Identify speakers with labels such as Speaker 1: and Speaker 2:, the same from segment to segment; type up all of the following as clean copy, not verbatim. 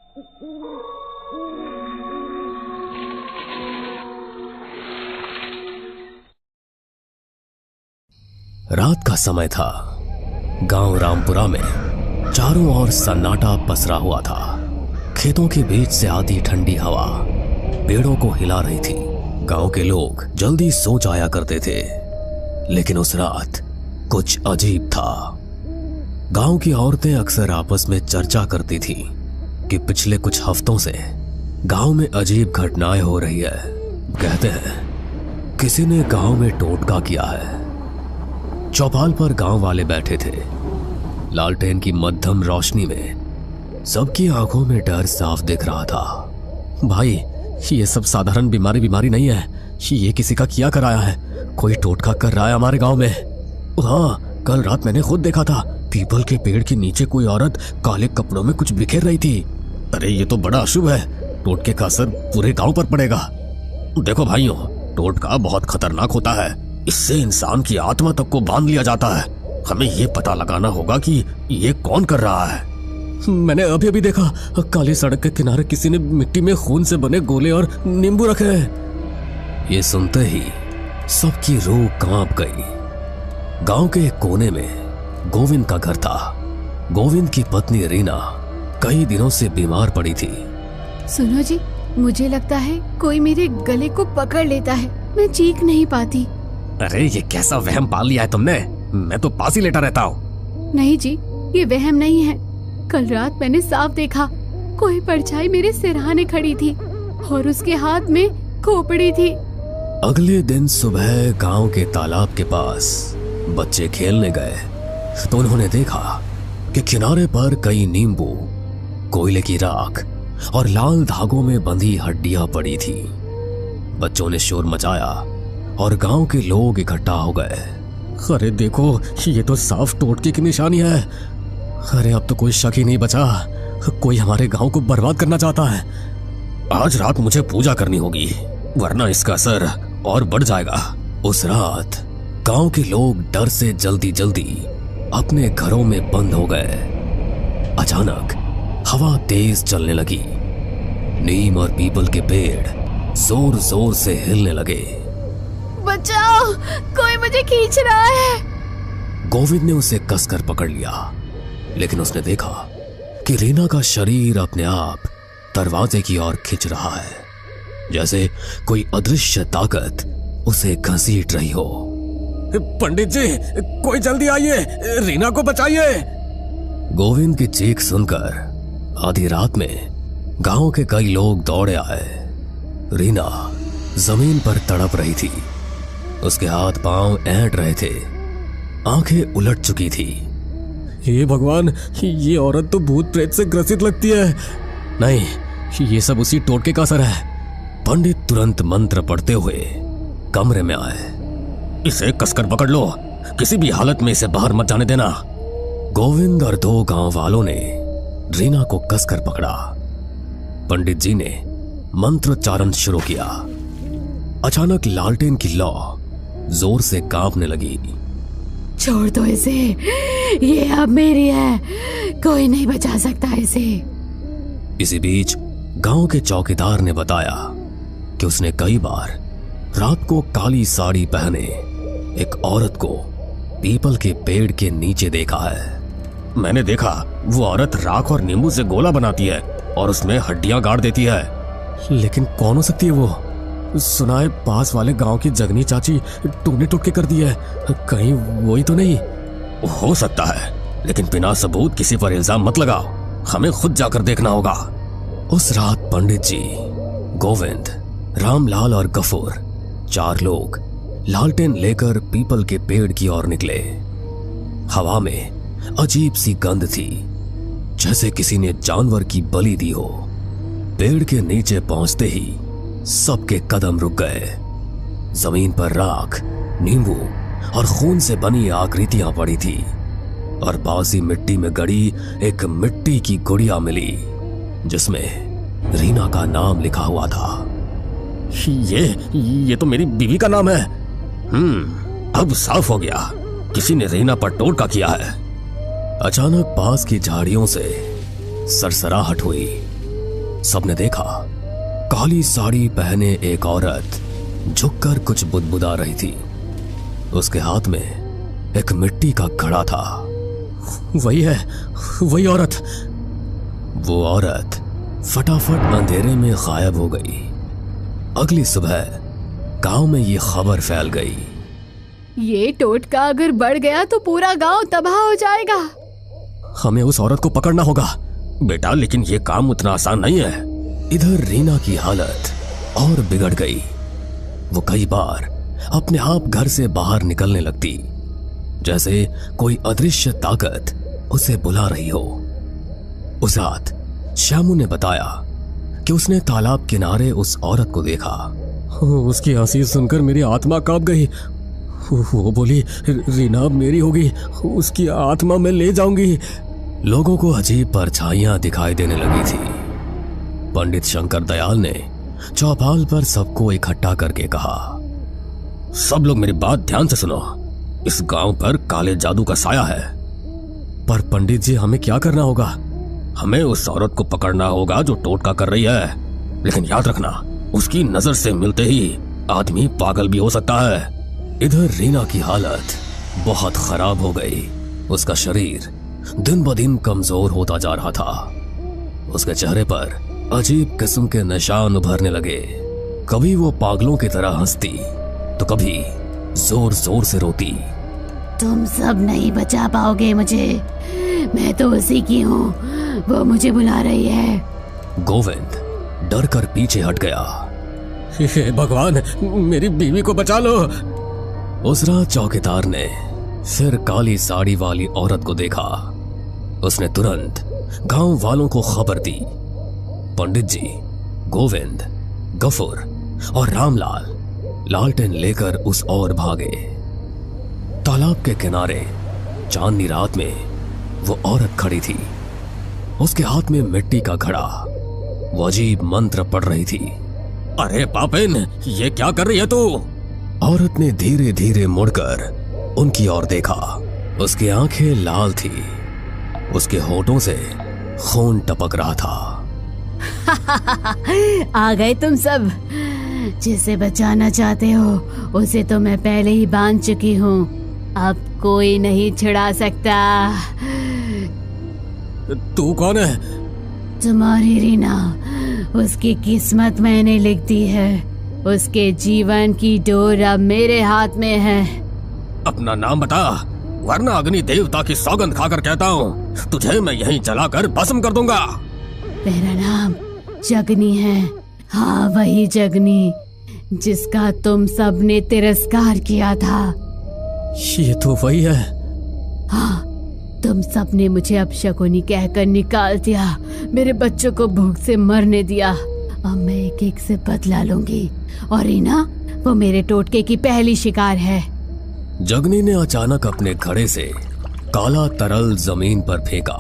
Speaker 1: रात का समय था। गांव रामपुरा में चारों ओर सन्नाटा पसरा हुआ था। खेतों के बीच से आती ठंडी हवा पेड़ों को हिला रही थी। गांव के लोग जल्दी सो जाया करते थे, लेकिन उस रात कुछ अजीब था। गांव की औरतें अक्सर आपस में चर्चा करती थीं कि पिछले कुछ हफ्तों से गांव में अजीब घटनाएं हो रही है। कहते हैं किसी ने गांव में टोटका किया है। चौपाल पर गांव वाले बैठे थे। लालटेन की मध्यम रोशनी में सबकी आंखों में डर साफ दिख रहा था। भाई, ये सब साधारण बीमारी नहीं है। ये किसी का किया कराया है। कोई टोटका कर रहा है हमारे गांव में। हाँ, कल रात मैंने खुद देखा था। पीपल के पेड़ के नीचे कोई औरत काले कपड़ों में कुछ बिखेर रही थी। अरे ये तो बड़ा अशुभ है। टोटके का असर पूरे गांव पर पड़ेगा। देखो भाइयों, टोटका बहुत खतरनाक होता है। इससे इंसान की आत्मा तक को बांध लिया जाता है। हमें ये पता लगाना होगा कि ये कौन कर रहा है। मैंने अभी देखा, काली सड़क के किनारे किसी ने मिट्टी में खून से बने गोले और नींबू रखे हैं। ये सुनते ही सबकी रूह कांप गई। गांव के एक कोने में गोविंद का घर था। गोविंद की पत्नी रीना कई दिनों से बीमार पड़ी थी।
Speaker 2: सुनो जी, मुझे लगता है कोई मेरे गले को पकड़ लेता है। मैं चीख नहीं पाती।
Speaker 1: अरे ये कैसा वहम पाल लिया है तुमने? मैं तो पास ही लेटा रहता हूँ।
Speaker 2: नहीं जी, ये वहम नहीं है। कल रात मैंने साफ देखा, कोई परछाई मेरे सिरहाने खड़ी थी और उसके हाथ में खोपड़ी थी।
Speaker 1: अगले दिन सुबह गांव के तालाब के पास बच्चे खेलने गए तो उन्होंने देखा कि किनारे पर कई नींबू, कोयले की राख और लाल धागों में बंधी हड्डियां पड़ी थी। बच्चों ने शोर मचाया और गांव के लोग इकट्ठा हो गए। अरे देखो, ये तो साफ टोटके की निशानी है। अरे अब तो कोई शक ही नहीं बचा। कोई हमारे गांव को बर्बाद करना चाहता है। आज रात मुझे पूजा करनी होगी, वरना इसका असर और बढ़ जाएगा। उस रात गांव के लोग डर से जल्दी जल्दी अपने घरों में बंद हो गए। अचानक हवा तेज चलने लगी। नीम और पीपल के पेड़ जोर जोर से हिलने लगे।
Speaker 2: बचाओ, कोई मुझे खींच रहा है।
Speaker 1: गोविंद ने उसे कसकर पकड़ लिया, लेकिन उसने देखा कि रीना का शरीर अपने आप दरवाजे की ओर खिंच रहा है, जैसे कोई अदृश्य ताकत उसे घसीट रही हो। पंडित जी, कोई जल्दी आइए, रीना को बचाइए। गोविंद की चीख सुनकर आधी रात में गांव के कई लोग दौड़े आए। रीना जमीन पर तड़प रही थी। उसके हाथ पांव ऐंठ रहे थे, आंखें उलट चुकी थी। हे भगवान, ये औरत तो भूत प्रेत से ग्रसित लगती है। नहीं, ये सब उसी टोटके का असर है। पंडित तुरंत मंत्र पढ़ते हुए कमरे में आए। इसे कसकर पकड़ लो, किसी भी हालत में इसे बाहर मत जाने देना। गोविंद और दो गांव वालों ने रीना को कसकर पकड़ा। पंडित जी ने मंत्रोच्चारण शुरू किया। अचानक लालटेन की लौ जोर से कांपने लगी।
Speaker 2: छोड़ दो इसे, ये अब मेरी है, कोई नहीं बचा सकता इसे।
Speaker 1: इसी बीच गांव के चौकीदार ने बताया कि उसने कई बार रात को काली साड़ी पहने एक औरत को पीपल के पेड़ के नीचे देखा है। मैंने देखा, वो औरत राख और नींबू से गोला बनाती है और उसमें हड्डियां गाड़ देती है। लेकिन कौन हो सकती है वो? सुना है पास वाले गांव की जगनी चाची टूने टुटके कर दी है। कहीं वही तो नहीं? हो सकता है, लेकिन बिना सबूत किसी पर इल्जाम मत लगाओ। हमें खुद जाकर देखना होगा। उस रात पंडित जी, गोविंद, रामलाल और गफूर, 4 लोग लालटेन लेकर पीपल के पेड़ की ओर निकले। हवा में अजीब सी गंध थी, जैसे किसी ने जानवर की बलि दी हो। पेड़ के नीचे पहुंचते ही सबके कदम रुक गए। जमीन पर राख, नींबू और खून से बनी आकृतियां पड़ी थी और बासी मिट्टी में गड़ी एक मिट्टी की गुड़िया मिली, जिसमें रीना का नाम लिखा हुआ था। ये तो मेरी बीवी का नाम है। अब साफ हो गया, किसी ने रीना पर टोटका किया है। अचानक पास की झाड़ियों से सरसराहट हुई। सबने देखा काली साड़ी पहने एक औरत झुककर कुछ बुदबुदा रही थी। उसके हाथ में एक मिट्टी का घड़ा था।
Speaker 3: वही है, वही औरत।
Speaker 1: वो औरत फटाफट अंधेरे में गायब हो गई। अगली सुबह गांव में ये खबर फैल गई।
Speaker 2: ये टोटका अगर बढ़ गया तो पूरा गांव तबाह हो जाएगा।
Speaker 3: हमें उस औरत को पकड़ना होगा।
Speaker 1: बेटा, लेकिन ये काम उतना आसान नहीं है। इधर रीना की हालत और बिगड़ गई। वो कई बार अपने आप घर से बाहर निकलने लगती, जैसे कोई अदृश्य ताकत उसे बुला रही हो। उस रात श्यामू ने बताया कि उसने तालाब किनारे उस औरत को देखा।
Speaker 3: उसकी हंसी सुनकर मेरी आत्मा कांप गई। वो बोली, रीना अब मेरी होगी, उसकी आत्मा मैं ले जाऊंगी।
Speaker 1: लोगों को अजीब परछाइयां दिखाई देने लगी थी। पंडित शंकर दयाल ने चौपाल पर सबको इकट्ठा करके कहा, सब लोग मेरी बात ध्यान से सुनो। इस गांव पर काले जादू का साया है।
Speaker 3: पर पंडित जी, हमें क्या करना होगा?
Speaker 1: हमें उस औरत को पकड़ना होगा जो टोटका कर रही है। लेकिन याद रखना, उसकी नजर से मिलते ही आदमी पागल भी हो सकता है। इधर रीना की हालत बहुत खराब हो गई। उसका शरीर दिन ब दिन कमजोर होता जा रहा था। उसके चेहरे पर अजीब किस्म के निशान उभरने लगे। कभी वो पागलों की तरह हंसती तो कभी जोर जोर से रोती।
Speaker 2: तुम सब नहीं बचा पाओगे मुझे, मैं तो उसी की हूँ, वो मुझे बुला रही है।
Speaker 1: गोविंद डर कर पीछे हट गया।
Speaker 3: हे भगवान, मेरी बीवी को बचा लो।
Speaker 1: उस रात चौकीदार ने फिर काली साड़ी वाली औरत को देखा। उसने तुरंत गांव वालों को खबर दी। पंडित जी, गोविंद, गफूर और रामलाल लालटेन लेकर उस ओर भागे। तालाब के किनारे चांदनी रात में वो औरत खड़ी थी। उसके हाथ में मिट्टी का घड़ा। वो अजीब मंत्र पढ़ रही थी।
Speaker 3: अरे पापिन, ये क्या कर रही है तू?
Speaker 1: औरत ने धीरे धीरे मुड़कर उनकी ओर देखा। उसकी आंखें लाल थी। उसके होठों से खून टपक रहा था।
Speaker 2: आ गए तुम सब। जिसे बचाना चाहते हो उसे तो मैं पहले ही बांध चुकी हूँ। अब कोई नहीं छुड़ा सकता।
Speaker 3: तू कौन है?
Speaker 2: तुम्हारी रीना, उसकी किस्मत मैंने लिख दी है। उसके जीवन की डोर अब मेरे हाथ में है।
Speaker 1: अपना नाम बता, वरना अग्नि देवता की सौगंध खाकर कहता हूँ, तुझे मैं यहीं जलाकर भस्म कर दूंगा।
Speaker 2: मेरा नाम जगनी है। हाँ, वही जगनी जिसका तुम सब ने तिरस्कार किया था।
Speaker 3: ये तो वही है।
Speaker 2: हाँ, तुम सब ने मुझे अपशकुनी कहकर निकाल दिया, मेरे बच्चों को भूख से मरने दिया। अब मैं एक एक से बदला लूंगी। और रीना, वो मेरे टोटके की पहली शिकार है।
Speaker 1: जगनी ने अचानक अपने घड़े से काला तरल जमीन पर फेंका।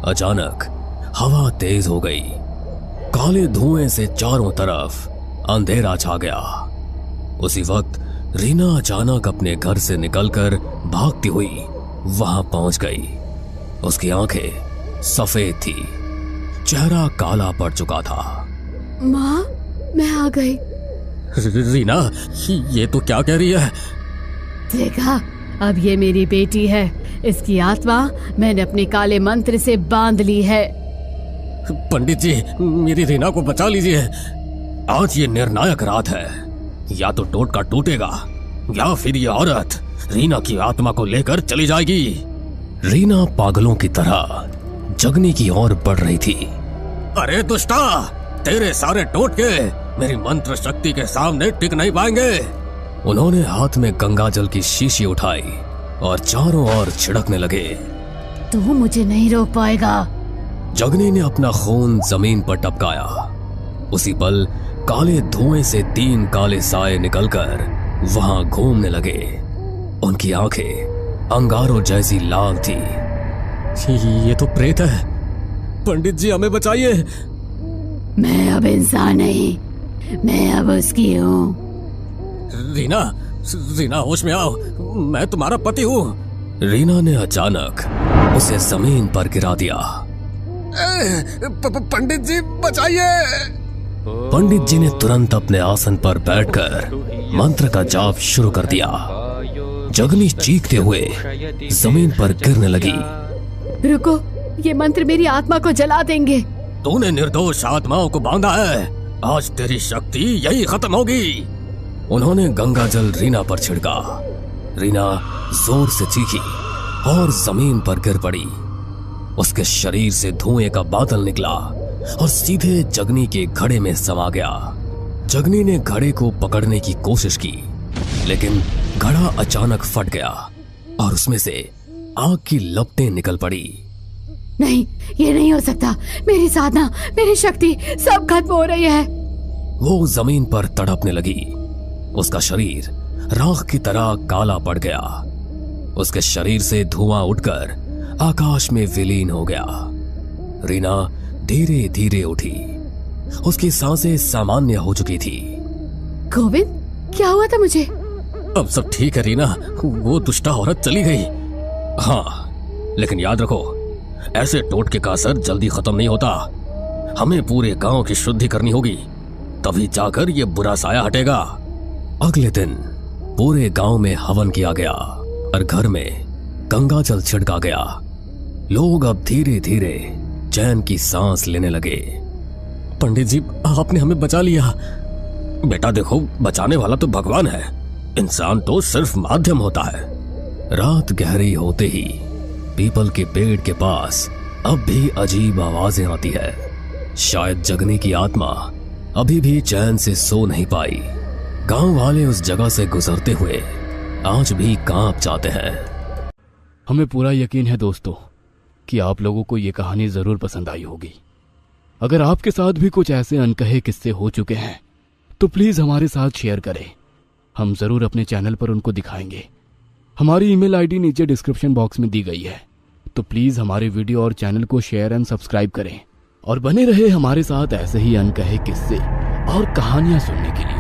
Speaker 1: अचानक हवा तेज हो गई। काले धुएं से चारों तरफ अंधेरा छा गया। उसी वक्त रीना अचानक अपने घर से निकलकर भागती हुई वहां पहुंच गई। उसकी आंखें सफेद थी, चेहरा काला पड़ चुका था।
Speaker 2: माँ, मैं आ गई।
Speaker 3: रीना, ये तो क्या कह रही है?
Speaker 2: देखा, अब ये मेरी बेटी है। इसकी आत्मा मैंने अपने काले मंत्र से बांध ली है।
Speaker 3: पंडित जी, मेरी रीना को बचा लीजिए।
Speaker 1: आज ये निर्णायक रात है। या तो टोटका टूटेगा या फिर ये औरत रीना की आत्मा को लेकर चली जाएगी। रीना पागलों की तरह जगनी की ओर बढ़ रही थी।
Speaker 3: अरे दुष्टा, तेरे सारे टोटके मेरी मंत्र शक्ति के सामने टिक नहीं पाएंगे।
Speaker 1: उन्होंने हाथ में गंगा जल की शीशी उठाई और चारों ओर छिड़कने लगे।
Speaker 2: तू मुझे नहीं रोक पाएगा।
Speaker 1: जगनी ने अपना खून जमीन पर टपकाया। उसी पल काले धुएं से 3 काले साए निकलकर वहां घूमने लगे। उनकी आंखें अंगारों जैसी लाल थी।
Speaker 3: ये तो प्रेत है। पंडित जी, हमें बचाइए।
Speaker 2: मैं अब इंसान नहीं, मैं अब उसकी हूँ।
Speaker 3: रीना, रीना, होश में आओ, मैं तुम्हारा पति हूँ।
Speaker 1: रीना ने अचानक उसे जमीन पर गिरा दिया।
Speaker 3: पंडित जी बचाइए।
Speaker 1: पंडित जी ने तुरंत अपने आसन पर बैठकर मंत्र का जाप शुरू कर दिया। जगनी चीखते हुए जमीन पर गिरने लगी।
Speaker 2: रुको, ये मंत्र मेरी आत्मा को जला देंगे।
Speaker 1: तूने निर्दोष आत्माओं को बांधा है, आज तेरी शक्ति यही खत्म होगी। उन्होंने गंगा जल रीना पर छिड़का। रीना जोर से चीखी और जमीन पर गिर पड़ी। उसके शरीर से धुएं का बादल निकला और सीधे जगनी के घड़े में समा गया। जगनी ने घड़े को पकड़ने की कोशिश की, लेकिन घड़ा अचानक फट गया और उसमें से आग की लपटें निकल पड़ी।
Speaker 2: नहीं, ये नहीं हो सकता। मेरी साधना, मेरी शक्ति सब खत्म हो रही है।
Speaker 1: वो जमीन पर तड़पने लगी। उसका शरीर राख की तरह काला पड़ गया। उसके शरीर से धुआं उठकर आकाश में विलीन हो गया। रीना धीरे धीरे उठी। उसकी सांसें सामान्य हो चुकी थी।
Speaker 2: गोविंद, क्या हुआ था मुझे?
Speaker 1: अब सब ठीक है रीना, वो दुष्टा औरत चली गई। हाँ, लेकिन याद रखो, ऐसे टोटके का असर जल्दी खत्म नहीं होता। हमें पूरे गांव की शुद्धि करनी होगी, तभी जाकर ये बुरा साया हटेगा। अगले दिन पूरे गांव में हवन किया गया और घर में गंगा जल छिड़का गया। लोग अब धीरे धीरे चैन की सांस लेने लगे। पंडित जी, आपने हमें बचा लिया। बेटा देखो, बचाने वाला तो भगवान है, इंसान तो सिर्फ माध्यम होता है। रात गहरी होते ही पीपल के पेड़ के पास अब भी अजीब आवाजें आती है। शायद जगनी की आत्मा अभी भी चैन से सो नहीं पाई। गांव वाले उस जगह से गुजरते हुए आज भी कांप जाते हैं।
Speaker 4: हमें पूरा यकीन है दोस्तों कि आप लोगों को ये कहानी जरूर पसंद आई होगी। अगर आपके साथ भी कुछ ऐसे अनकहे किस्से हो चुके हैं तो प्लीज हमारे साथ शेयर करें। हम जरूर अपने चैनल पर उनको दिखाएंगे। हमारी ईमेल आईडी नीचे डिस्क्रिप्शन बॉक्स में दी गई है, तो प्लीज हमारे वीडियो और चैनल को शेयर एंड सब्सक्राइब करें और बने रहे हमारे साथ ऐसे ही अनकहे किस्से और कहानियां सुनने के लिए।